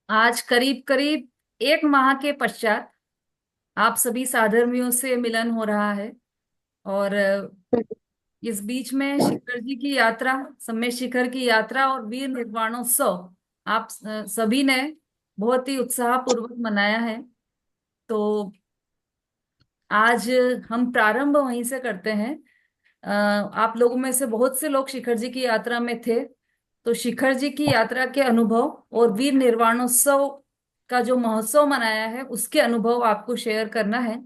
आज करीब करीब एक माह के पश्चात आप सभी साधर्मियों से मिलन हो रहा है। और इस बीच में शिखर जी की यात्रा, सम्य शिखर की यात्रा और वीर निर्वाणोत्सव आप सभी ने बहुत ही उत्साह पूर्वक मनाया है। तो आज हम प्रारंभ वहीं से करते हैं। आप लोगों में से बहुत से लोग शिखर जी की यात्रा में थे। तो शिखर जी की यात्रा के अनुभव और वीर निर्वाणोत्सव का जो महोत्सव मनाया है उसके अनुभव आपको शेयर करना है।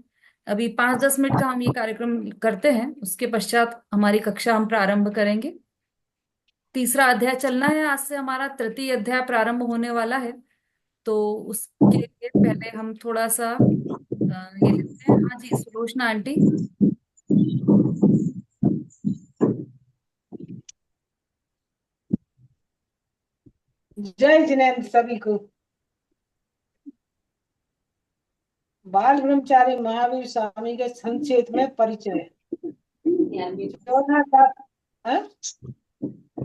अभी 5-10 मिनट का हम ये कार्यक्रम करते हैं, उसके पश्चात हमारी कक्षा हम प्रारंभ करेंगे। तीसरा अध्याय चलना है, आज से हमारा तृतीय अध्याय प्रारंभ होने वाला है। तो उसके लिए पहले हम थोड़ा सा ये लेते हैं। हाँ जी, सुलोचना आंटी। जय जिनेन्द्र सभी को। बाल ब्रह्मचारी महावीर स्वामी के संक्षेप में परिचय। चौथा का हाँ?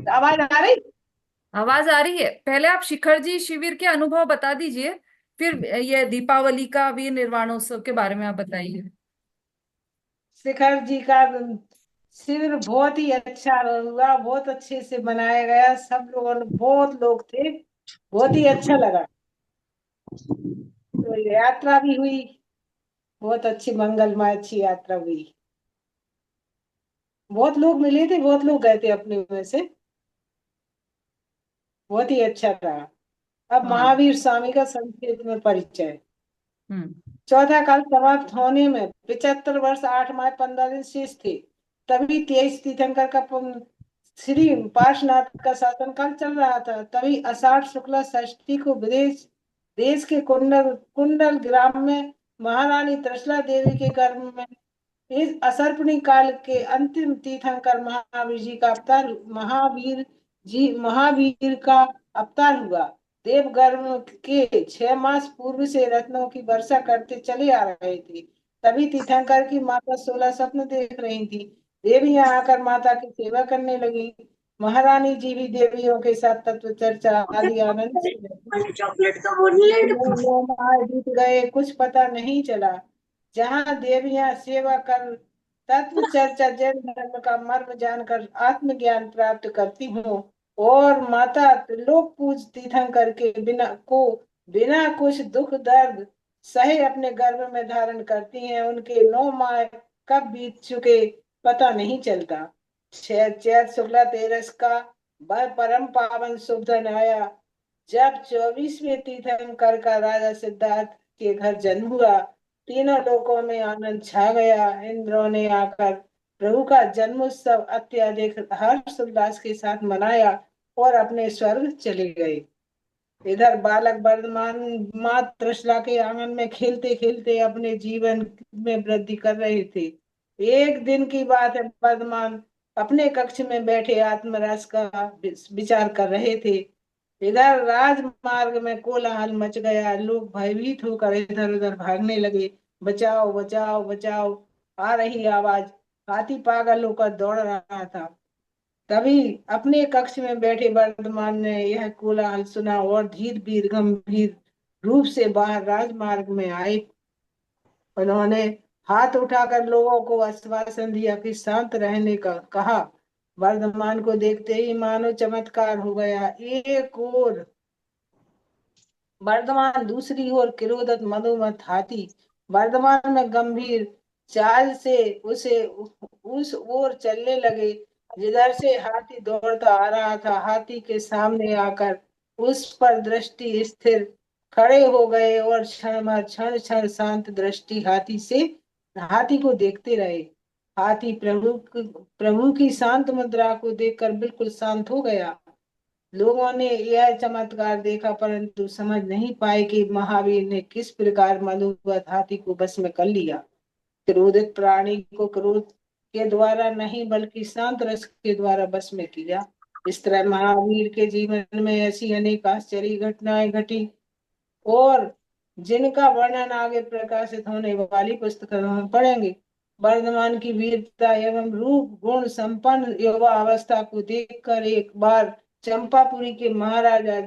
आवाज आ रही? आवाज आ रही है। पहले आप शिखर जी शिविर के अनुभव बता दीजिए, फिर ये दीपावली का वीर निर्वाणोत्सव के बारे में आप बताइए। शिखर जी का शिविर बहुत ही अच्छा हुआ, बहुत अच्छे से मनाया गया। सब लोगों ने, बहुत लोग थे, बहुत ही अच्छा लगा। तो यात्रा भी हुई, बहुत अच्छी मंगलमय अच्छी यात्रा हुई। बहुत लोग मिले थे, बहुत लोग गए थे अपने में से। बहुत ही अच्छा रहा। अब हाँ। महावीर स्वामी का संक्षेप में परिचय। हम्म। चौथा काल समाप्त होने में 75 वर्ष 8 माह 15 दिन शेष थे। तभी 23 तीर्थंकर का श्री पार्श्वनाथ का शासन काल चल रहा था। तभी आषाढ़ शुक्ला षष्ठी को विदेश देश के कुंडल कुंडल ग्राम में महारानी त्रिशला देवी के गर्भ में इस असर्पणी काल के अंतिम तीर्थंकर महावीर का अवतार हुआ। देवगर्भ के 6 मास पूर्व से रत्नों की वर्षा करते चले आ रहे थे। तभी तीर्थंकर की माता 16 स्वप्न देख रही थी। देवियां आकर माता की सेवा करने लगी। महारानी जी भी देवियों के साथ तत्व चर्चा आदि आनंद से रहती। चॉकलेट का बोल। 9 माह बीत गए, कुछ पता नहीं चला। जहाँ देवियां सेवा कर तत्व चर्चा जैन धर्म का मर्म जानकर आत्मज्ञान प्राप्त करती हूँ, और माता त्रिलोक पूज तीर्थंकर के बिना कुछ दुख दर्द सहे अपने गर्भ में धारण करती हैं। उनके 9 माह कब बीत चुके पता नहीं चलता। चैत शुक्ला तेरस का वह परम पावन शुभ दिन आया, जब 24वें तीर्थंकर का राजा सिद्धार्थ के घर जन्म हुआ। तीनों लोकों में आनंद छा गया। इंद्रों ने आकर प्रभु का जन्मोत्सव अत्यधिक हर्ष उल्लास के साथ मनाया और अपने स्वर्ग चले गए। इधर बालक वर्धमान माँ त्रिशला के आंगन में खेलते खेलते अपने जीवन में वृद्धि कर रहे थे। एक दिन की बात है, वर्धमान अपने कक्ष में बैठे आत्मरस का विचार कर रहे थे। इधर राजमार्ग में कोलाहल मच गया। लोग भयभीत होकर इधर उधर भागने लगे। बचाओ बचाओ बचाओ, आ रही आवाज। हाथी पागल होकर दौड़ रहा था। तभी अपने कक्ष में बैठे वर्धमान ने यह कोलाहल सुना और धीर वीर गंभीर रूप से बाहर राजमार्ग में आए। उन्होंने हाथ उठाकर लोगों को आश्वासन दिया कि शांत रहने का कहा। वर्धमान को देखते ही मानो चमत्कार हो गया। एक और वर्धमान, दूसरी ओर क्रोधत मधुमत हाथी। वर्धमान में गंभीर चाल से उसे उस ओर चलने लगे जिधर से हाथी दौड़ता आ रहा था। हाथी के सामने आकर उस पर दृष्टि स्थिर खड़े हो गए और क्षण क्षण शांत दृष्टि हाथी को देखते रहे। हाथी प्रभु की शांत मुद्रा को देखकर बिल्कुल शांत हो गया। लोगों ने यह चमत्कार देखा, परंतु समझ नहीं पाए कि महावीर ने किस प्रकार मधुवत हाथी को बस में कर लिया। क्रोधित प्राणी को क्रोध के द्वारा नहीं बल्कि शांत रस के द्वारा बस में किया। इस तरह महावीर के जीवन में ऐसी अनेक आश्चर्य घटनाएं घटी, और जिनका वर्णन आगे प्रकाशित होने वाली पुस्तकों में पढ़ेंगे। वर्धमान की वीरता एवं रूप गुण संपन्न युवा अवस्था को देखकर एक बार चंपापुरी के महाराजा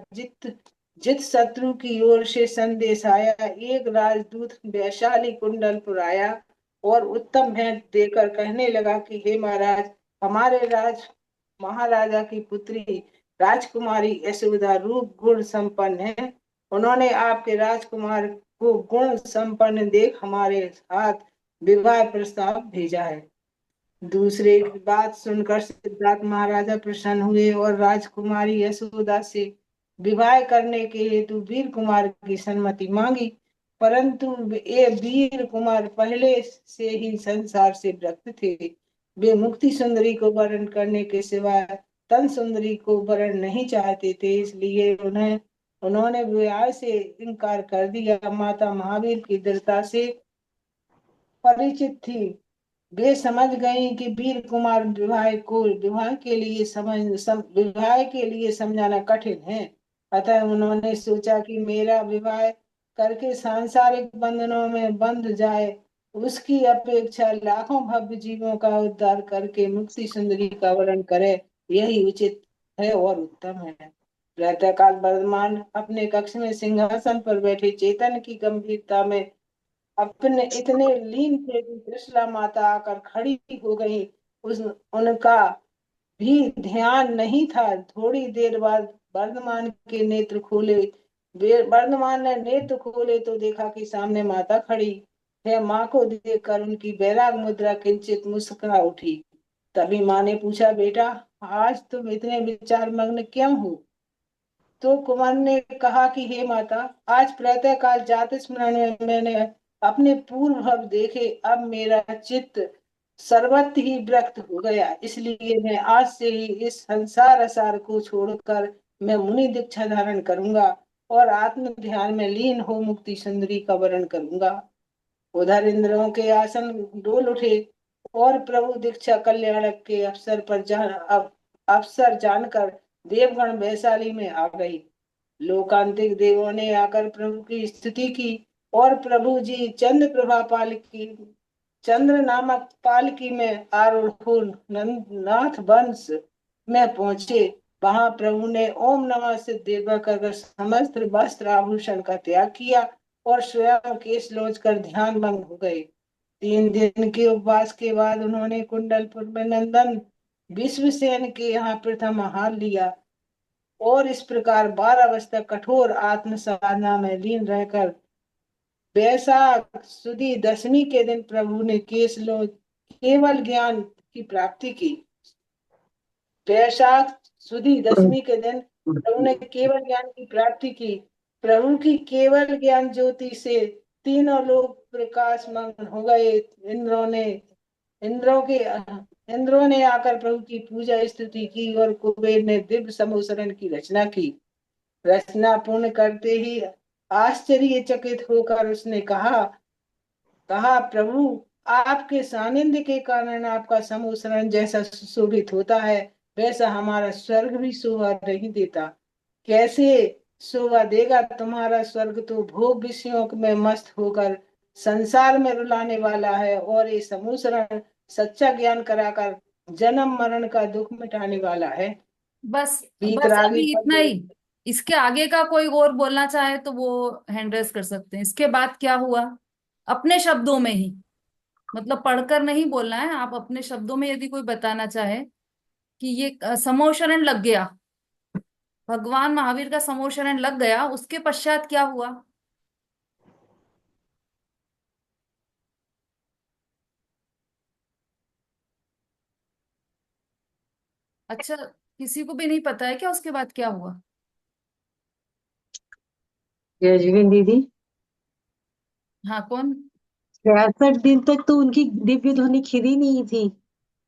जित शत्रु की ओर से संदेश आया, एक राजदूत वैशाली कुंडलपुर आया और उत्तम भेंट देकर कहने लगा कि हे महाराज, हमारे राज महाराजा की पुत्री राजकुमारी यशोदा रूप गुण संपन्न है। उन्होंने आपके राजकुमार को गुण संपन्न देख हमारे हाथ विवाह प्रस्ताव भेजा है। दूसरे की बात सुनकर सिद्धार्थ महाराजा प्रसन्न हुए और राजकुमारी यशोदा से विवाह करने के हेतु वीर कुमार की सम्मति मांगी। परंतु ये वीर कुमार पहले से ही संसार से विरक्त थे। वे मुक्ति सुंदरी को वरण करने के सिवाय तन सुंदरी को वरण नहीं चाहते थे, इसलिए उन्हें उन्होंने विवाह से इनकार कर दिया। माता महावीर की दृढ़ता से परिचित थी। वे समझ गईं कि वीर कुमार विवाह के लिए समझाना कठिन है। अतः उन्होंने सोचा कि मेरा विवाह करके सांसारिक बंधनों में बंध जाए, उसकी अपेक्षा लाखों भव्य जीवों का उद्धार करके मुक्ति सुंदरी का वर्ण करे, यही उचित है और उत्तम है। प्रातःकाल वर्धमान अपने कक्ष में सिंहासन पर बैठे चेतन की गंभीरता में अपने इतने लीन थे कि त्रिशला माता आकर खड़ी हो गई। उस उनका भी ध्यान नहीं था। थोड़ी देर बाद वर्धमान के नेत्र खोले। वर्धमान ने नेत्र खोले तो देखा कि सामने माता खड़ी है। माँ को देखकर उनकी वैराग मुद्रा किंचित मुस्कुरा उठी। तभी माँ ने पूछा, बेटा, आज तुम इतने विचार मग्न क्यों हो? तो कुमार ने कहा कि हे माता, आज प्रातः काल जात स्मरण में मैंने अपने पूर्व भाव देखे, अब मेरा चित्त सर्वत्र ही विरक्त हो गया, इसलिए मैं आज से ही इस संसार असार को छोड़कर मैं मुनि दीक्षा धारण करूंगा और आत्म ध्यान में लीन हो मुक्ति सुंदरी का वर्ण करूंगा। उधर इंद्रों के आसन डोल उठे और प्रभु दीक्षा कल्याणक के अवसर जानकर देवगण वैशाली में आ गई। लोकांतिक देवों ने आकर प्रभु की स्तुति की और प्रभु जी चंद्र नामक पालकी में आरूढ़ हो नाथ वंश में पहुंचे। वहां प्रभु ने ओम नमः से देवा कर समस्त वस्त्र आभूषण का त्याग किया और स्वयं केश लोच कर ध्यान भंग हो गए। 3 दिन के उपवास के बाद उन्होंने कुंडलपुर में नंदन विश्वसेन के यहाँ प्रथम आहार लिया और इस प्रकार 12 वर्ष तक कठोर आत्म साधना में लीन रहकर वैशाख सुदी दशमी के दिन प्रभु ने केवल ज्ञान की प्राप्ति की। वैशाख सुदी दशमी के दिन प्रभु ने केवल ज्ञान की प्राप्ति की। प्रभु की केवल ज्ञान ज्योति से तीनों लोग प्रकाशमान हो गए। इंद्रों के इंद्रों ने आकर प्रभु की पूजा स्तुति की और कुबेर ने दिव्य समोसरण की रचना की। रचना पूर्ण करते ही आश्चर्यचकित होकर उसने कहा कहा प्रभु, आपके सानिध्य के कारण आपका समूसरण जैसा सुशोभित होता है, वैसा हमारा स्वर्ग भी शोभा नहीं देता। कैसे शोभा देगा? तुम्हारा स्वर्ग तो भोग विषयों में मस्त होकर संसार में रुलाने वाला है और ये समूसरण सच्चा ज्ञान कराकर जन्म मरण का दुख मिटाने वाला है। बस बस वीतरागी अभी इतना ही। इसके आगे का कोई और बोलना चाहे तो वो हैंड रेस कर सकते हैं। इसके बाद क्या हुआ, अपने शब्दों में ही, मतलब पढ़कर नहीं बोलना है, आप अपने शब्दों में यदि कोई बताना चाहे कि ये समोशरण लग गया, भगवान महावीर का समोशरण लग गया, उसके पश्चात क्या हुआ। अच्छा, किसी को भी नहीं पता है क्या उसके बाद क्या हुआ? रजनी दीदी, हाँ, कौन? 66 दिन तक तो उनकी दिव्य ध्वनि खिली नहीं थी।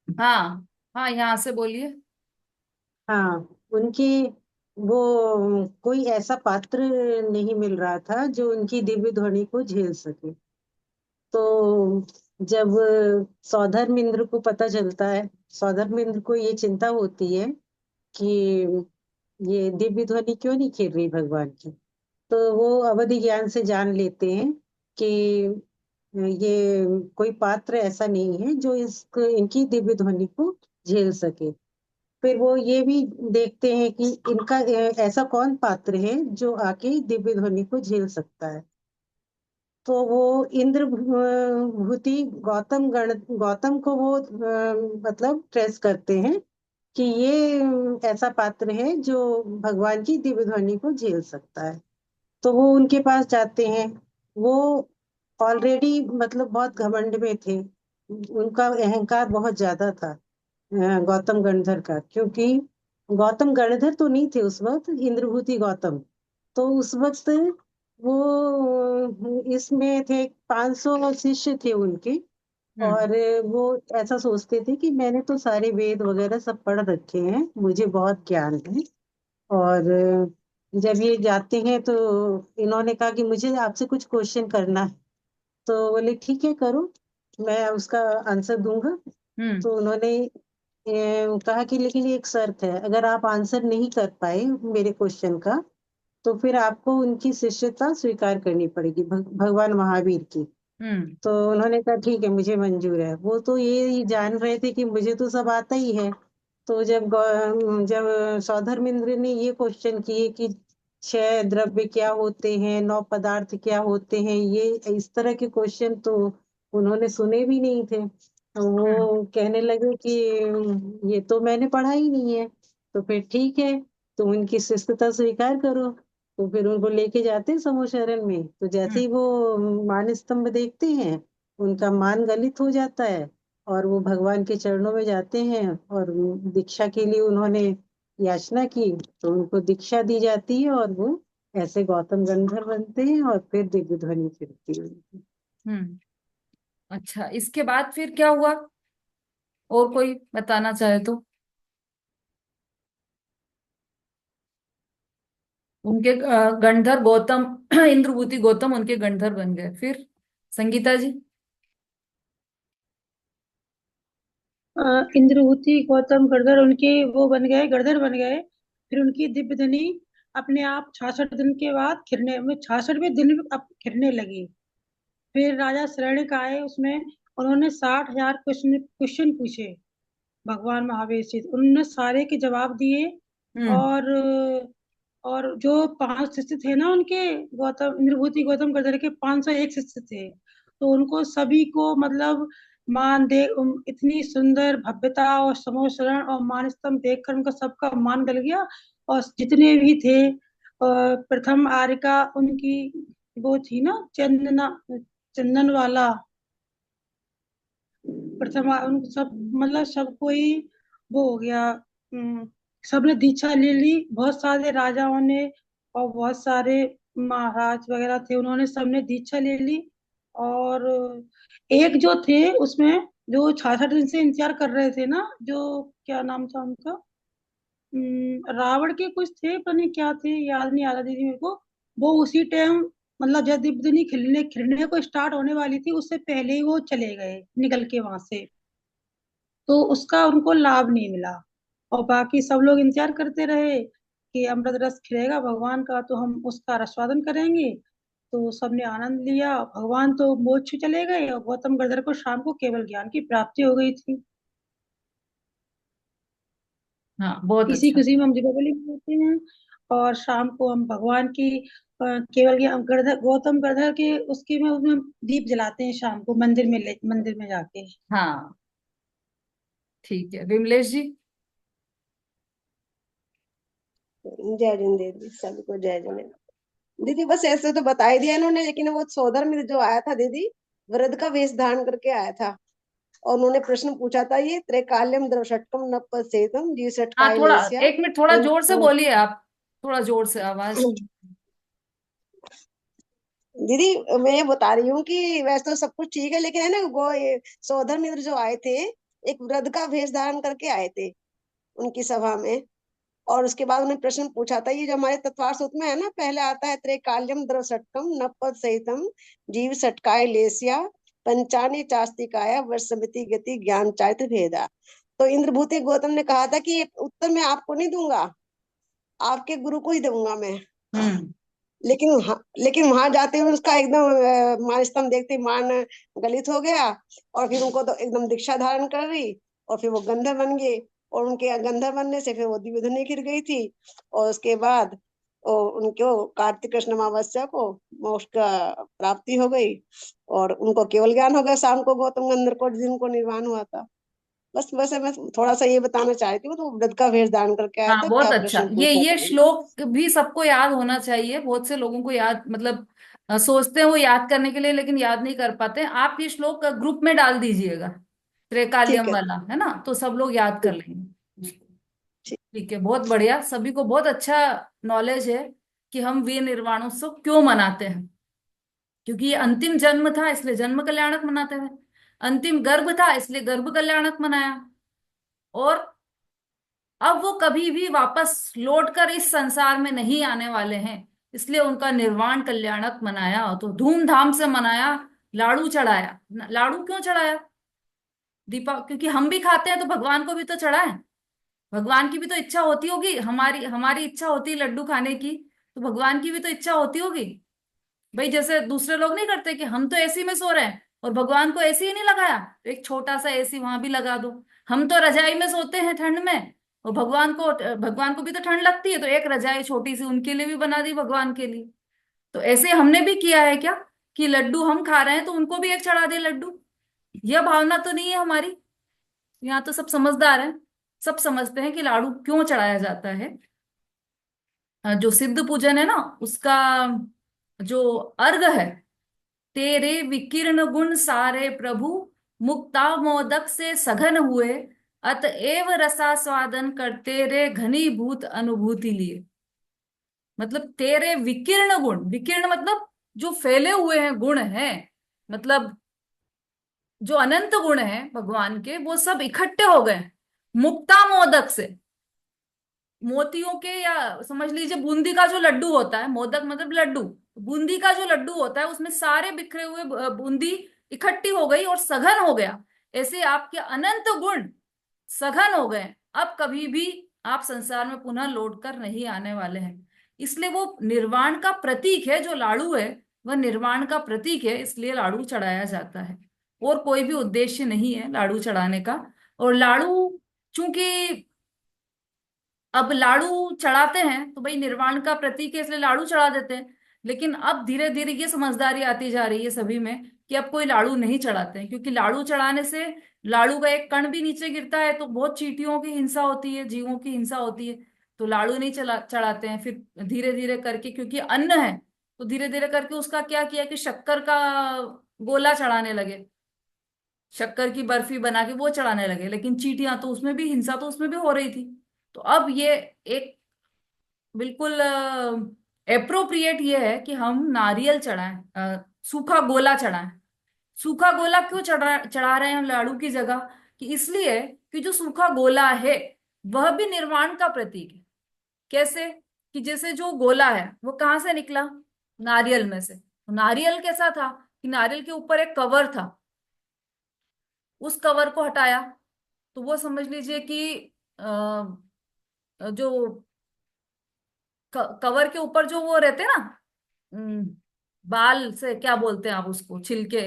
हाँ हाँ, यहाँ से बोलिए। हाँ, उनकी वो कोई ऐसा पात्र नहीं मिल रहा था जो उनकी दिव्य ध्वनि को झेल सके। तो जब सौधर्म इंद्र को पता चलता है, सौधर्म इंद्र को ये चिंता होती है कि ये दिव्य ध्वनि क्यों नहीं खिल रही भगवान की। तो वो अवधि ज्ञान से जान लेते हैं कि ये कोई पात्र ऐसा नहीं है जो इनकी दिव्य ध्वनि को झेल सके। फिर वो ये भी देखते हैं कि इनका ऐसा कौन पात्र है जो आके दिव्य ध्वनि को झेल सकता है। तो वो इंद्र भूति गौतम को वो मतलब ट्रेस करते हैं कि ये ऐसा पात्र है जो भगवान की दिव्य ध्वनि को झेल सकता है। तो वो उनके पास जाते हैं। वो ऑलरेडी मतलब बहुत घमंड में थे, उनका अहंकार बहुत ज्यादा था गौतम गणधर का, क्योंकि गौतम गणधर तो नहीं थे उस वक्त, इंद्रभूति गौतम। तो उस वक्त वो इसमें थे, 500 शिष्य थे उनके। हम्म। और वो ऐसा सोचते थे कि मैंने तो सारे वेद वगैरह सब पढ़ रखे हैं, मुझे बहुत ज्ञान है। और जब ये जाते हैं तो इन्होंने कहा कि मुझे आपसे कुछ क्वेश्चन करना है। तो बोले ठीक है करो, मैं उसका आंसर दूंगा। हम्म। तो उन्होंने कहा कि लेकिन एक शर्त है, अगर आप आंसर नहीं कर पाए मेरे क्वेश्चन का तो फिर आपको उनकी शिष्यता स्वीकार करनी पड़ेगी, भगवान महावीर की। हम्म। तो उन्होंने कहा ठीक है, मुझे मंजूर है। वो तो ये ही जान रहे थे कि मुझे तो सब आता ही है। तो जब सौधर्मेंद्र ने ये क्वेश्चन किए कि 6 द्रव्य क्या होते हैं, 9 पदार्थ क्या होते हैं, ये इस तरह के क्वेश्चन तो उन्होंने सुने भी नहीं थे। तो हम्म। वो कहने लगे कि ये तो मैंने पढ़ा ही नहीं है। तो फिर ठीक है, तुम उनकी शिष्यता स्वीकार करो। तो फिर उनको लेके जाते हैं समूह शरण में। तो जैसे हम्म। ही वो मान स्तंभ देखते हैं, उनका मान गलित हो जाता है और वो भगवान के चरणों में जाते हैं। और दीक्षा के लिए उन्होंने याचना की, तो उनको दीक्षा दी जाती है और वो ऐसे गौतम गंधर्व बनते हैं और फिर दिव्य ध्वनि फिरती है उनकी। हम्म। अच्छा, इसके बाद फिर क्या हुआ? और कोई बताना चाहे तो। उनके गणधर गौतम इंद्रभूति गौतम उनके गणधर बन गए, फिर संगीता जी। इंद्रभूति गौतम गणधर उनके वो बन गए, गणधर बन गए। फिर उनकी दिव्य धनी अपने आप 66 दिन के बाद खिरने में, 66वें दिन अब खिरने लगी। फिर राजा शरण्य आए उसमें, उन्होंने 60,000 क्वेश्चन क्वेश्चन पूछे भगवान महावीर से, उन्होंने सारे के जवाब दिए। हम्म। और और जो 5 शिष्य थे ना उनके, गौतम इंद्रभूति गौतम गणधर के 501 शिष्य थे। तो उनको सभी को मतलब मान दे इतनी सुंदर भव्यता और समूह शरण और मान स्तंभ देखकर उनका सबका मान गल गया। और जितने भी थे प्रथम आर्यका उनकी वो थी ना, चंदन वाला प्रथमा, उन सब मतलब सब कोई वो हो गया। सबने दीक्षा ले ली, बहुत सारे राजाओं ने और बहुत सारे महाराज वगैरह थे, उन्होंने सबने दीक्षा ले ली। और एक जो थे उसमें, जो 66 दिन से इंतजार कर रहे थे ना, जो क्या नाम था उनका, रावण के कुछ थे, पता नहीं क्या थे, याद नहीं आ रहा दीदी मेरे को। वो उसी टाइम मतलब जब दीपदनी खिलने खिलने को स्टार्ट होने वाली थी, उससे पहले ही वो चले गए निकल के वहां से। तो उसका उनको लाभ नहीं मिला। और बाकी सब लोग इंतजार करते रहे कि अमृत रस खिलेगा भगवान का तो हम उसका रसवादन करेंगे। तो सबने आनंद लिया, भगवान तो मोक्ष चले गए और गौतम गणधर को शाम को केवल ज्ञान की प्राप्ति हो गई थी। हाँ, बहुत इसी अच्छा। खुशी में हम दीपावली मनाते हैं। और शाम को हम भगवान की केवल गणधर गौतम गणधर के उसके में उसमें दीप जलाते हैं शाम को, मंदिर में जाके। हाँ, ठीक है, विमलेश जी। जय जिन दीदी, सबको जय जिन। दीदी बस ऐसे तो बता ही दिया इन्होंने, लेकिन वो सोदर में जो आया था दीदी, वृद्ध का वेश धारण करके आया था। और उन्होंने प्रश्न पूछा था, ये त्रैकाल्यम द्रवषटकम नपश्येतम जी हाँ, षटकाय थोड़ा लेस्या। 1 मिनट थोड़ा जोर से बोलिए आप। थोड़ा जोर से आवाज। दीदी मैं ये बता रही हूँ कि वैसे तो सब कुछ ठीक है, लेकिन है ना वो ये सौधर मित्र जो आए थे, एक वृद्ध का वेश धारण करके आए थे उनकी सभा में। और उसके बाद उन्हें प्रश्न पूछा था, ये जो हमारे तत्वार सूत्र में है ना, पहले आता है त्रैकाल्यम द्रव षटकम नपद सहितम जीव षटकाय लेस्या पंचानी चास्तिकाय वर्षमिति गति ज्ञान चारित्र भेदा। तो इंद्रभूति गौतम ने कहा था कि ये उत्तर मैं आपको नहीं दूंगा, आपके गुरु को ही दूंगा मैं। हम्म। लेकिन वहां जाते हुए उसका एकदम मान स्तंभ देखते ही मान गलित हो गया। और फिर उनको तो एकदम दीक्षा धारण कर ली और फिर वो गंधर्व बन गए। और उनके गंधर्व बनने से फिर वो दिव्य धुनी गिर गई थी। और उसके बाद उनको कार्तिक कृष्ण अमावस्या को मोक्ष का प्राप्ति हो गई, और उनको केवल ज्ञान हो गया शाम को गौतम गंधर्व को जिनको निर्वाण हुआ था। बस वैसे मैं थोड़ा सा ये बताना चाहती हूँ, तो वो व्रत का वेश धारण करके आया हाँ, था, बहुत क्या अच्छा। प्रश्न ये पूछना चाहेंगे? श्लोक भी सबको याद होना चाहिए। बहुत से लोगों को याद, मतलब सोचते हैं वो याद करने के लिए, लेकिन याद नहीं कर पाते हैं। आप ये श्लोक ग्रुप में डाल दीजिएगा, ठीक त्रिकालियम है। वाला, है ना, तो सब लोग याद कर ठीक। लेंगे। ठीक। ठीक है, बहुत बढ़िया। सभी को बहुत अच्छा नॉलेज है कि हम वीर निर्वाणोत्सव क्यों मनाते हैं। क्योंकि ये अंतिम जन्म था, इसलिए जन्म कल्याणक मनाते हैं। अंतिम गर्भ था, इसलिए गर्भ कल्याणक मनाया। और अब वो कभी भी वापस लौटकर इस संसार में नहीं आने वाले हैं, इसलिए उनका निर्वाण कल्याणक मनाया, तो धूमधाम से मनाया। लाड़ू चढ़ाया। लाड़ू क्यों चढ़ाया? दीपा, क्योंकि हम भी खाते हैं तो भगवान को भी तो चढ़ाएं। भगवान की भी तो इच्छा होती होगी, हमारी हमारी इच्छा होती है लड्डू खाने की, तो भगवान की भी तो इच्छा होती होगी। भाई, जैसे दूसरे लोग नहीं करते कि हम तो एसी में सो रहे हैं और भगवान को एसी ही नहीं लगाया, तो एक छोटा सा एसी वहां भी लगा दो। हम तो रजाई में सोते हैं ठंड में, और भगवान को भी तो ठंड लगती है, तो एक रजाई छोटी सी उनके लिए भी बना दी भगवान के लिए। तो ऐसे हमने भी किया है क्या, कि लड्डू हम खा रहे हैं तो उनको भी एक चढ़ा दे लड्डू? यह भावना तो नहीं है हमारी। यहाँ तो सब समझदार हैं, सब समझते हैं कि लाडू क्यों चढ़ाया जाता है। जो सिद्ध पूजन है ना, उसका जो अर्घ है, तेरे विकीर्ण गुण सारे प्रभु, मुक्ता मोदक से सघन हुए, अतएव रसास्वादन करते रे घनीभूत अनुभूति लिए। मतलब तेरे विकीर्ण गुण, विकीर्ण मतलब जो फैले हुए हैं गुण हैं, मतलब जो अनंत गुण हैं भगवान के, वो सब इकट्ठे हो गए मुक्ता मोदक से। मोतियों के, या समझ लीजिए बूंदी का जो लड्डू होता है, मोदक मतलब लड्डू, बूंदी का जो लड्डू होता है उसमें सारे बिखरे हुए बूंदी इकट्ठी हो गई और सघन हो गया। ऐसे आपके अनंत गुण सघन हो गए। अब कभी भी आप संसार में पुनः लौट कर नहीं आने वाले हैं। इसलिए वो निर्वाण का प्रतीक है, जो लाड़ू है वह निर्वाण का प्रतीक है, इसलिए लाड़ू चढ़ाया जाता है। और कोई भी उद्देश्य नहीं है लाड़ू चढ़ाने का। और लाड़ू, चूंकि अब लाड़ू चढ़ाते हैं तो भाई निर्वाण का प्रतीक है, इसलिए लाड़ू चढ़ा देते हैं। लेकिन अब धीरे धीरे ये समझदारी आती जा रही है सभी में कि अब कोई लाड़ू नहीं चढ़ाते हैं, क्योंकि लाड़ू चढ़ाने से लाड़ू का एक कण भी नीचे गिरता है तो बहुत चींटियों की हिंसा होती है, जीवों की हिंसा होती है। तो लाड़ू नहीं चढ़ाते हैं। फिर धीरे धीरे करके, क्योंकि अन्न है, तो धीरे धीरे करके उसका क्या किया कि शक्कर का गोला चढ़ाने लगे, शक्कर की बर्फी बना के वो चढ़ाने लगे। लेकिन चींटियां तो, उसमें भी हिंसा तो उसमें भी हो रही थी। तो अब ये एक बिल्कुल एप्रोप्रिएट ये है कि हम नारियल चढ़ाएं, सूखा गोला चढ़ाएं। सूखा गोला क्यों चढ़ा रहे हैं हम लाड़ू की जगह? कि इसलिए कि जो सूखा गोला है वह भी निर्वाण का प्रतीक है। कैसे? कि जैसे जो गोला है वो कहाँ से निकला? नारियल में से। तो नारियल कैसा था कि नारियल के ऊपर एक कवर था, उस कवर को हटाया तो वो समझ लीजिए कि जो कवर के ऊपर जो वो रहते हैं ना, हम्म, बाल से क्या बोलते हैं आप उसको, छिलके,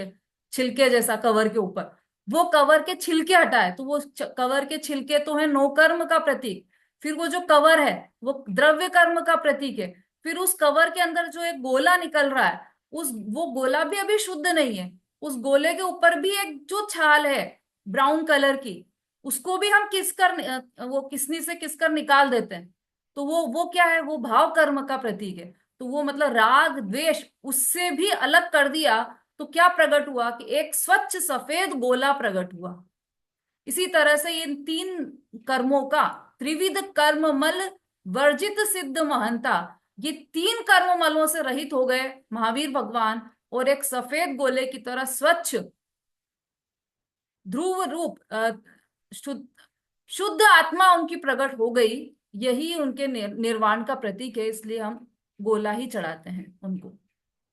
छिलके जैसा कवर के ऊपर, वो कवर के छिलके हटाए तो वो कवर के छिलके तो है नो कर्म का प्रतीक। फिर वो जो कवर है वो द्रव्य कर्म का प्रतीक है। फिर उस कवर के अंदर जो एक गोला निकल रहा है, उस वो गोला भी अभी शुद्ध नहीं है। उस गोले के ऊपर भी एक जो छाल है ब्राउन कलर की, उसको भी हम किस कर, वो किसनी से किस कर निकाल देते हैं। तो वो क्या है? वो भाव कर्म का प्रतीक है। तो वो मतलब राग द्वेष उससे भी अलग कर दिया। तो क्या प्रकट हुआ कि एक स्वच्छ सफेद गोला प्रकट हुआ। इसी तरह से इन तीन कर्मों का, त्रिविध कर्म मल वर्जित सिद्ध महंता, ये तीन कर्म मलों से रहित हो गए महावीर भगवान, और एक सफेद गोले की तरह स्वच्छ ध्रुव रूप शुद्ध शुद्ध आत्मा उनकी प्रकट हो गई। यही उनके निर्वाण का प्रतीक है, इसलिए हम गोला ही चढ़ाते हैं उनको।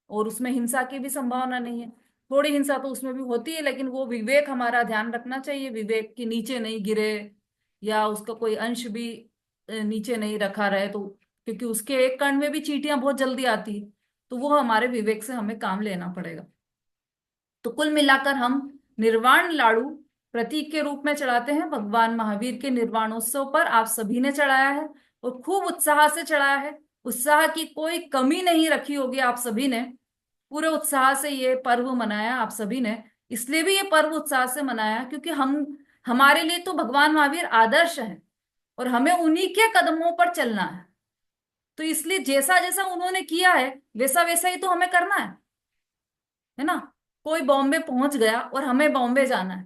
और उसमें हिंसा की भी संभावना नहीं है। थोड़ी हिंसा तो उसमें भी होती है, लेकिन वो विवेक हमारा ध्यान रखना चाहिए, विवेक की नीचे नहीं गिरे, या उसका कोई अंश भी नीचे नहीं रखा रहे। तो क्योंकि उसके एक कण में भी चींटियां बहुत जल्दी आती है, तो वो हमारे विवेक से हमें काम लेना पड़ेगा। तो कुल मिलाकर हम निर्वाण लाड़ू प्रतीक के रूप में चढ़ाते हैं। भगवान महावीर के निर्वाणोत्सव पर आप सभी ने चढ़ाया है और खूब उत्साह से चढ़ाया है। उत्साह की कोई कमी नहीं रखी होगी आप सभी ने। पूरे उत्साह से ये पर्व मनाया आप सभी ने। इसलिए भी ये पर्व उत्साह से मनाया क्योंकि हमारे लिए तो भगवान महावीर आदर्श हैं और हमें उन्हीं के कदमों पर चलना है। तो इसलिए जैसा जैसा उन्होंने किया है वैसा वैसा ही तो हमें करना है ना। कोई बॉम्बे पहुंच गया और हमें बॉम्बे जाना है,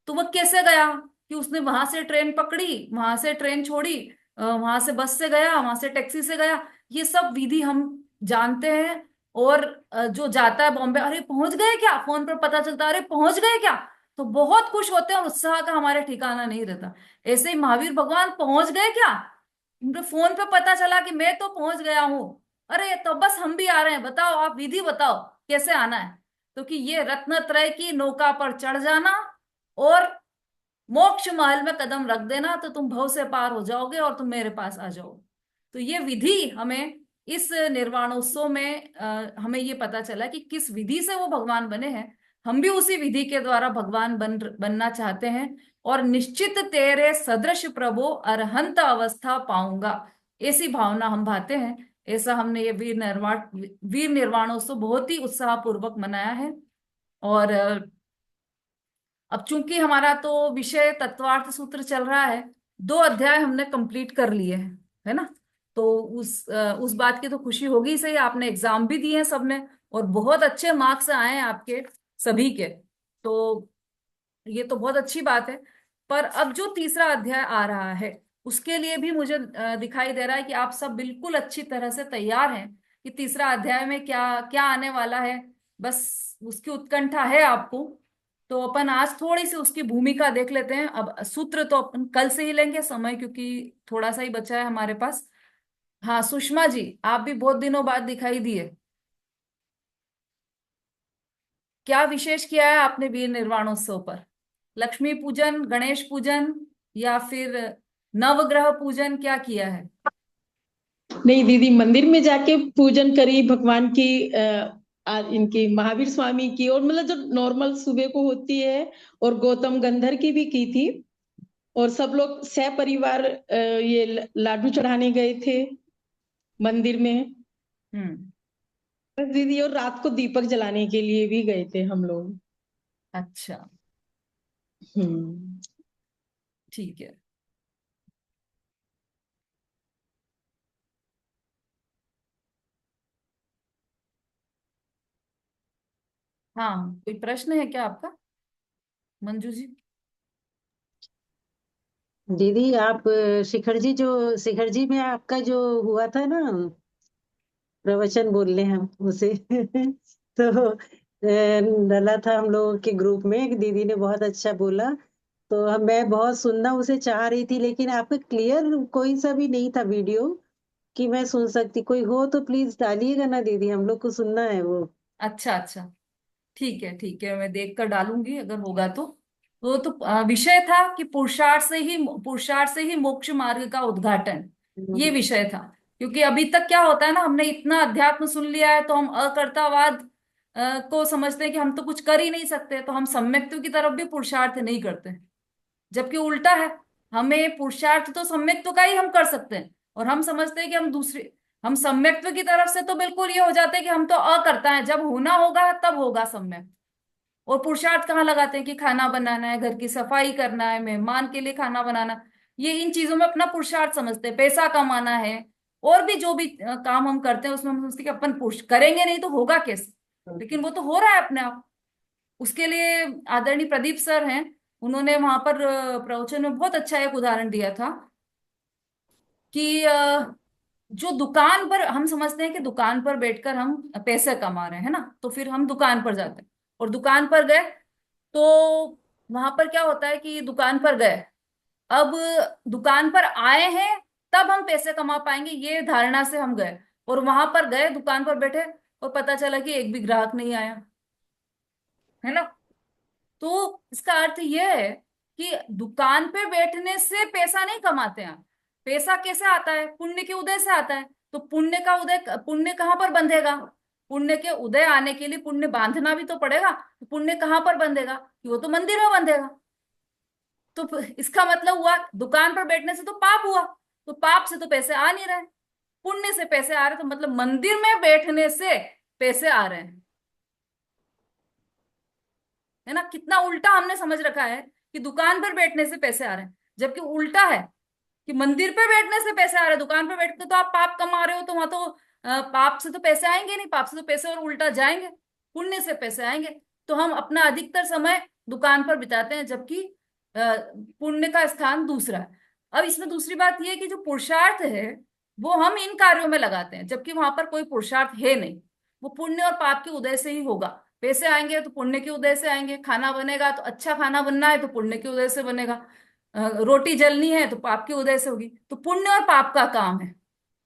तो वो कैसे गया? कि उसने वहां से ट्रेन पकड़ी, वहां से ट्रेन छोड़ी, वहां से बस से गया, वहां से टैक्सी से गया। ये सब विधि हम जानते हैं। और जो जाता है बॉम्बे, अरे पहुंच गए क्या, फोन पर पता चलता है अरे पहुंच गए क्या, तो बहुत खुश होते हैं और उत्साह का हमारे ठिकाना नहीं रहता। ऐसे ही महावीर भगवान पहुंच गए क्या, उनके फोन पे पता चला कि मैं तो पहुंच गया हूं, अरे तो बस हम भी आ रहे हैं, बताओ आप विधि बताओ कैसे आना है। तो कि ये रत्न त्रय की नौका पर चढ़ जाना और मोक्ष महल में कदम रख देना, तो तुम भव से पार हो जाओगे और तुम मेरे पास आ जाओगे। तो ये विधि हमें इस निर्वाणोत्सव में हमें ये पता चला कि किस विधि से वो भगवान बने हैं। हम भी उसी विधि के द्वारा भगवान बनना चाहते हैं। और निश्चित तेरे सदृश प्रभु अरहंत अवस्था पाऊंगा, ऐसी भावना हम भाते हैं। ऐसा हमने ये वीर निर्वाणोत्सव बहुत ही उत्साह पूर्वक मनाया है। और अब चूंकि हमारा तो विषय तत्वार्थ सूत्र चल रहा है, 2 अध्याय हमने कंप्लीट कर लिए हैं, है ना। तो उस बात की तो खुशी होगी सही, आपने एग्जाम भी दिए हैं सबने और बहुत अच्छे मार्क्स आए हैं आपके सभी के। तो ये तो बहुत अच्छी बात है। पर अब जो तीसरा अध्याय आ रहा है उसके लिए भी मुझे दिखाई दे रहा है कि आप सब बिल्कुल अच्छी तरह से तैयार हैं कि तीसरा अध्याय में क्या क्या आने वाला है। बस उसकी उत्कंठा है आपको। तो अपन आज थोड़ी सी उसकी भूमिका देख लेते हैं। अब सूत्र तो अपन कल से ही लेंगे समय, क्योंकि थोड़ा सा ही बचा है हमारे पास। हाँ सुषमा जी, आप भी बहुत दिनों बाद दिखाई दिए। क्या विशेष किया है आपने वीर निर्वाणोत्सव पर? लक्ष्मी पूजन, गणेश पूजन, या फिर नवग्रह पूजन, क्या किया है? नहीं दीदी, मंदिर में जाके पूजन करी भगवान की, इनकी महावीर स्वामी की, और मतलब जो नॉर्मल सुबह को होती है, और गौतम गंधर की भी की थी। और सब लोग सह परिवार ये लाडू चढ़ाने गए थे मंदिर में। हम्म। बस दीदी, और रात को दीपक जलाने के लिए भी गए थे हम लोग। अच्छा, हम्म। ठीक है। हाँ, कोई प्रश्न है क्या आपका मंजू जी? दीदी आप शिखर जी में आपका जो हुआ था ना, प्रवचन बोल रहे हम उसे तो डला था हम लोगों के ग्रुप में, एक दीदी ने बहुत अच्छा बोला। तो मैं बहुत सुनना उसे चाह रही थी, लेकिन आपका क्लियर कोई सा भी नहीं था वीडियो कि मैं सुन सकती। कोई हो तो प्लीज डालिएगा ना दीदी, हम लोग को सुनना है वो। अच्छा अच्छा, ठीक है ठीक है, मैं देख कर डालूंगी अगर होगा तो। विषय था कि पुरुषार्थ से ही मोक्ष मार्ग का उद्घाटन, ये हम्म, विषय था। क्योंकि अभी तक क्या होता है ना, हमने इतना अध्यात्म सुन लिया है तो हम अकर्तावाद को समझते हैं कि हम तो कुछ कर ही नहीं सकते, तो हम सम्यक्त्व की तरफ भी पुरुषार्थ नहीं करते। जबकि उल्टा है, हमें पुरुषार्थ तो सम्यक्त्व का ही हम कर सकते हैं, और हम समझते हैं कि हम सम्यक्त्व की तरफ से तो बिल्कुल ये हो जाते हैं कि हम तो अकर्ता है, जब होना होगा तब होगा सम्यक। और पुरुषार्थ कहाँ लगाते हैं कि खाना बनाना है, घर की सफाई करना है, मेहमान के लिए खाना बनाना, ये इन चीजों में अपना पुरुषार्थ समझते हैं। पैसा कमाना है और भी जो भी काम हम करते हैं उसमें हम समझते हैं कि अपन पुरुष करेंगे नहीं तो होगा कैसे। लेकिन वो तो हो रहा है अपने आप। उसके लिए आदरणीय प्रदीप सर हैं, उन्होंने वहां पर प्रवचन में बहुत अच्छा एक उदाहरण दिया था कि जो दुकान पर हम समझते हैं कि दुकान पर बैठकर हम पैसे कमा रहे हैं, है ना, तो फिर हम दुकान पर जाते हैं और दुकान पर गए, तो वहां पर क्या होता है कि दुकान पर गए, अब दुकान पर आए हैं तब हम पैसे कमा पाएंगे, ये धारणा से हम गए, और वहां पर गए दुकान पर बैठे और पता चला कि एक भी ग्राहक नहीं आया, है ना। तो इसका अर्थ यह है कि दुकान पे बैठने से पैसा नहीं कमाते हैं। पैसा कैसे आता है? पुण्य के उदय से आता है। तो पुण्य का उदय, पुण्य कहाँ पर बंधेगा? पुण्य के उदय आने के लिए पुण्य बांधना भी तो पड़ेगा। तो पुण्य कहाँ पर बंधेगा? कि वो तो मंदिर में बंधेगा। तो इसका मतलब हुआ दुकान पर बैठने से तो पाप हुआ, तो पाप से तो पैसे आ नहीं रहे, पुण्य से पैसे आ रहे, तो मतलब मंदिर में बैठने से पैसे आ रहे हैं, है ना। कितना उल्टा हमने समझ रखा है कि दुकान पर बैठने से पैसे आ रहे हैं, जबकि उल्टा है कि मंदिर पे बैठने से पैसे आ रहे हैं। दुकान पे बैठ के तो आप पाप कमा रहे हो, तो वहां तो पाप से तो पैसे आएंगे नहीं, पाप से तो पैसे और उल्टा जाएंगे, पुण्य से पैसे आएंगे। तो हम अपना अधिकतर समय दुकान पर बिताते हैं, जबकि पुण्य का स्थान दूसरा है। अब इसमें दूसरी बात यह है कि जो पुरुषार्थ है वो हम इन कार्यों में लगाते हैं, जबकि वहां पर कोई पुरुषार्थ है नहीं, वो पुण्य और पाप के उदय से ही होगा। पैसे आएंगे तो पुण्य के उदय से आएंगे, खाना बनेगा तो अच्छा खाना बनना है तो पुण्य के उदय से बनेगा, रोटी जलनी है तो पाप के उदय से होगी। तो पुण्य और पाप का काम है,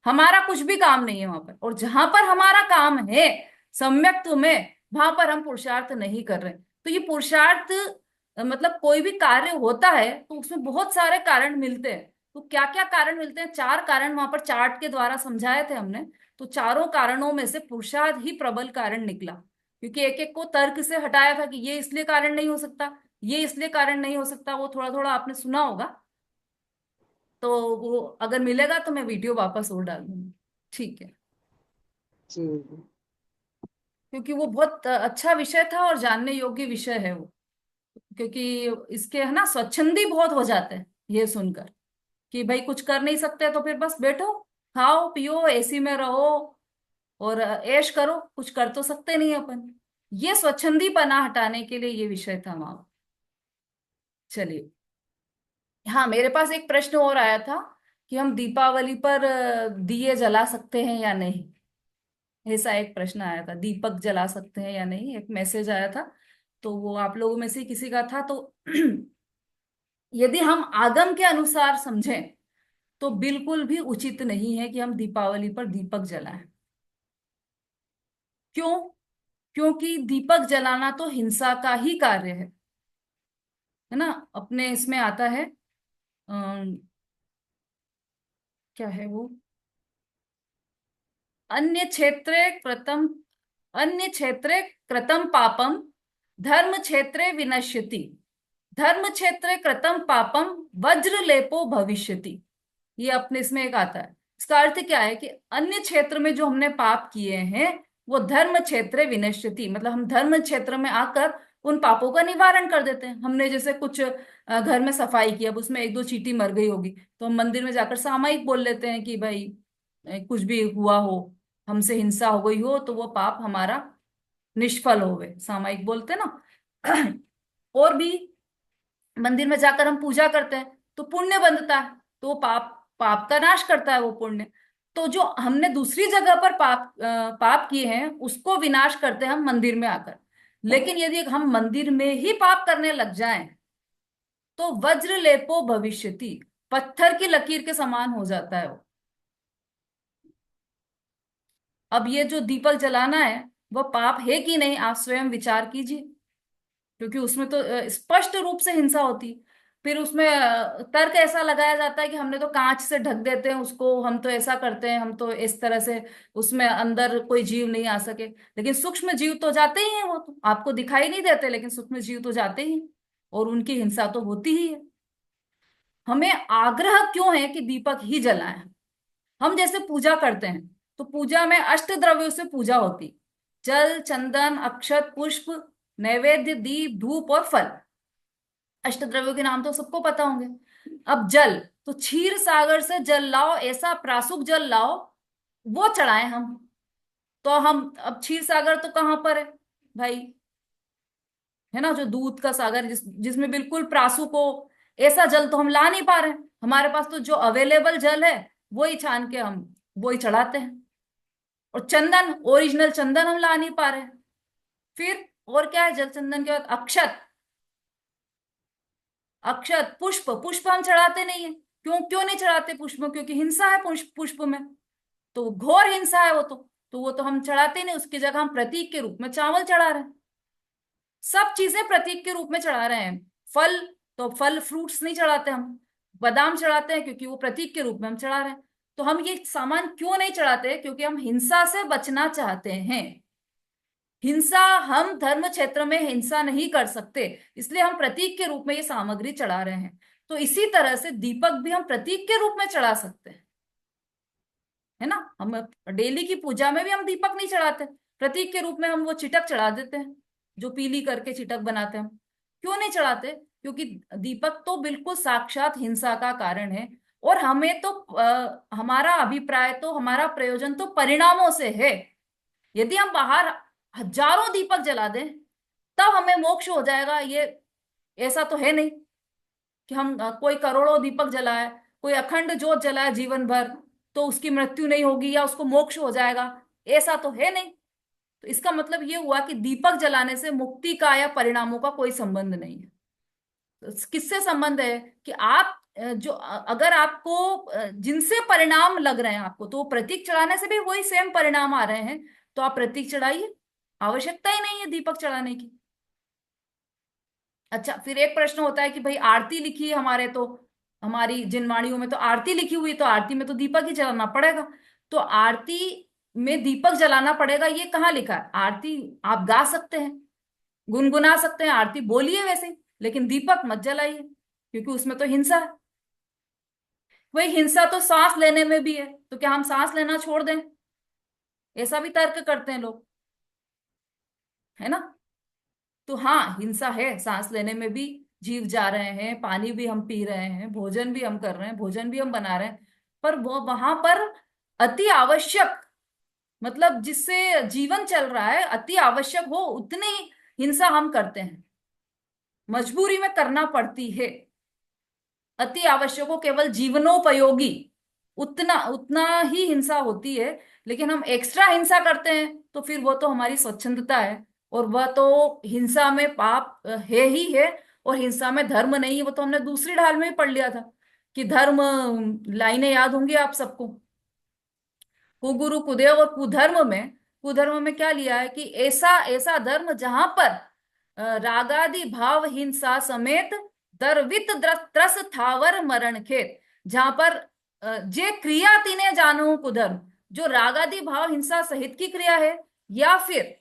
हमारा कुछ भी काम नहीं है वहां पर। और जहां पर हमारा काम है सम्यक्त्व में, वहां पर हम पुरुषार्थ नहीं कर रहे। तो ये पुरुषार्थ मतलब कोई भी कार्य होता है तो उसमें बहुत सारे कारण मिलते हैं। तो क्या क्या कारण मिलते हैं, 4 कारण वहां पर चार्ट के द्वारा समझाए थे हमने। तो चारों कारणों में से पुरुषार्थ ही प्रबल कारण निकला, क्योंकि एक एक को तर्क से हटाया था कि ये इसलिए कारण नहीं हो सकता, ये इसलिए कारण नहीं हो सकता। वो थोड़ा थोड़ा आपने सुना होगा, तो वो अगर मिलेगा तो मैं वीडियो वापस और डाल दूंगी, ठीक है। जी। क्योंकि वो बहुत अच्छा विषय था और जानने योग्य विषय है वो। क्योंकि इसके है ना स्वच्छंदी बहुत हो जाते हैं ये सुनकर कि भाई कुछ कर नहीं सकते तो फिर बस बैठो, खाओ पियो, एसी में रहो और ऐश करो, कुछ कर तो सकते नहीं अपन। ये स्वच्छंदी पना हटाने के लिए ये विषय था वहां। चलिए, हाँ मेरे पास एक प्रश्न और आया था कि हम दीपावली पर दिए जला सकते हैं या नहीं। ऐसा एक प्रश्न आया था, दीपक जला सकते हैं या नहीं, एक मैसेज आया था। तो वो आप लोगों में से किसी का था। तो यदि हम आगम के अनुसार समझें तो बिल्कुल भी उचित नहीं है कि हम दीपावली पर दीपक जलाएं। क्यों? क्योंकि दीपक जलाना तो हिंसा का ही कार्य है ना। अपने इसमें आता है क्या है वो, अन्य क्षेत्रे कृतम, अन्य क्षेत्रे कृतम पापम धर्म क्षेत्रे विनश्यति, धर्म क्षेत्रे कृतम पापम वज्र लेपो भविष्यति। ये अपने इसमें एक आता है। इसका अर्थ क्या है कि अन्य क्षेत्र में जो हमने पाप किए हैं वो धर्म क्षेत्र विनश्यति, मतलब हम धर्म क्षेत्र में आकर उन पापों का निवारण कर देते हैं। हमने जैसे कुछ घर में सफाई की, अब उसमें 1-2 चींटी मर गई होगी, तो हम मंदिर में जाकर सामयिक बोल लेते हैं कि भाई कुछ भी हुआ हो, हमसे हिंसा हो गई हो, तो वो पाप हमारा निष्फल हो गए, सामयिक बोलते हैं ना। और भी मंदिर में जाकर हम पूजा करते हैं तो पुण्य बनता है, तो वो पाप, पाप का नाश करता है वो पुण्य। तो जो हमने दूसरी जगह पर पाप किए हैं उसको विनाश करते हैं हम मंदिर में आकर। लेकिन यदि हम मंदिर में ही पाप करने लग जाएं तो वज्र लेपो भविष्यति, पत्थर की लकीर के समान हो जाता है वो। अब ये जो दीपक जलाना है वह पाप है कि नहीं, आप स्वयं विचार कीजिए, क्योंकि उसमें तो स्पष्ट रूप से हिंसा होती है। फिर उसमें तर्क ऐसा लगाया जाता है कि हमने तो कांच से ढक देते हैं उसको, हम तो ऐसा करते हैं, हम तो इस तरह से उसमें अंदर कोई जीव नहीं आ सके। लेकिन सूक्ष्म जीव तो जाते ही हैं, वो तो आपको दिखाई नहीं देते, लेकिन सूक्ष्म जीव तो जाते ही हैं और उनकी हिंसा तो होती ही है। हमें आग्रह क्यों है कि दीपक ही जलाएं? हम जैसे पूजा करते हैं तो पूजा में अष्ट द्रव्यों से पूजा होती, जल चंदन अक्षत पुष्प नैवेद्य दीप धूप और फल। अष्ट द्रव्यों के नाम तो सबको पता होंगे। अब जल, तो क्षीर सागर से जल लाओ, ऐसा प्रासुक जल लाओ, वो चढ़ाएं हम। तो हम अब क्षीर सागर तो कहाँ पर है भाई, है ना, जो दूध का सागर जिसमें बिल्कुल प्रासुक हो, ऐसा जल तो हम ला नहीं पा रहे हैं। हमारे पास तो जो अवेलेबल जल है वही छान के हम वही चढ़ाते हैं। और चंदन, ओरिजिनल चंदन हम ला नहीं पा रहे हैं। फिर और क्या है जल चंदन के बाद, अक्षत, अक्षत पुष्प, पुष्प हम चढ़ाते नहीं है। क्यों क्यों नहीं चढ़ाते पुष्प? क्योंकि हिंसा है पुष्प पुष्प में, तो घोर हिंसा है वो तो वो तो हम चढ़ाते नहीं। उसकी जगह हम प्रतीक के रूप में चावल चढ़ा रहे हैं, सब चीजें प्रतीक के रूप में चढ़ा रहे हैं। फल, तो फल फ्रूट्स नहीं चढ़ाते हम, बादाम चढ़ाते हैं क्योंकि वो प्रतीक के रूप में हम चढ़ा रहे हैं। तो हम ये सामान क्यों नहीं चढ़ाते? क्योंकि हम हिंसा से बचना चाहते हैं। हिंसा, हम धर्म क्षेत्र में हिंसा नहीं कर सकते, इसलिए हम प्रतीक के रूप में ये सामग्री चढ़ा रहे हैं। तो इसी तरह से दीपक भी हम प्रतीक के रूप में चढ़ा सकते हैं, है ना। हम डेली की पूजा में भी हम दीपक नहीं चढ़ाते, प्रतीक के रूप में हम वो चिटक चढ़ा देते हैं, जो पीली करके चिटक बनाते हैं हम। क्यों नहीं चढ़ाते? क्योंकि दीपक तो बिल्कुल साक्षात हिंसा का कारण है, और हमें तो हमारा अभिप्राय तो, हमारा प्रयोजन तो परिणामों से है। यदि हम बाहर हजारों दीपक जला दें तब हमें मोक्ष हो जाएगा, ये ऐसा तो है नहीं कि हम कोई करोड़ों दीपक जलाए, कोई अखंड ज्योत जलाए जीवन भर तो उसकी मृत्यु नहीं होगी या उसको मोक्ष हो जाएगा, ऐसा तो है नहीं। तो इसका मतलब ये हुआ कि दीपक जलाने से मुक्ति का या परिणामों का कोई संबंध नहीं है। तो किससे संबंध है कि आप जो अगर आपको जिनसे परिणाम लग रहे हैं आपको, तो प्रतीक चढ़ाने से भी वही सेम परिणाम आ रहे हैं, तो आप प्रतीक चढ़ाइए, आवश्यकता ही नहीं है दीपक चढ़ाने की। अच्छा, फिर एक प्रश्न होता है कि भाई आरती लिखी है हमारे, तो हमारी जिनवाणियों में तो आरती लिखी हुई है, तो आरती में तो दीपक ही जलाना पड़ेगा। तो आरती में दीपक जलाना पड़ेगा, ये कहाँ लिखा है? आरती आप गा सकते हैं, गुनगुना सकते हैं, आरती बोलिए वैसे ही, लेकिन दीपक मत जलाइए, क्योंकि उसमें तो हिंसा है। वही हिंसा तो सांस लेने में भी है, तो क्या हम सांस लेना छोड़ दें? ऐसा भी तर्क करते हैं लोग, है ना। तो हाँ, हिंसा है, सांस लेने में भी जीव जा रहे हैं, पानी भी हम पी रहे हैं, भोजन भी हम कर रहे हैं, भोजन भी हम बना रहे हैं, पर वो वहां पर अति आवश्यक, मतलब जिससे जीवन चल रहा है, अति आवश्यक हो उतनी हिंसा हम करते हैं, मजबूरी में करना पड़ती है। अति आवश्यक हो, केवल जीवनोपयोगी, उतना उतना ही हिंसा होती है। लेकिन हम एक्स्ट्रा हिंसा करते हैं तो फिर वो तो हमारी स्वच्छंदता है, और वह तो हिंसा में पाप है ही है, और हिंसा में धर्म नहीं है। वो तो हमने दूसरी ढाल में ही पढ़ लिया था कि धर्म, लाइनें याद होंगी आप सबको, कुगुरु कुदेव और कुधर्म में, कुधर्म में क्या लिया है कि ऐसा ऐसा धर्म जहां पर रागादि भाव हिंसा समेत दर्वित त्रस थावर मरण खेत, जहां पर जे क्रिया तीने जानू कुधर्म, जो रागादि भाव हिंसा सहित की क्रिया है, या फिर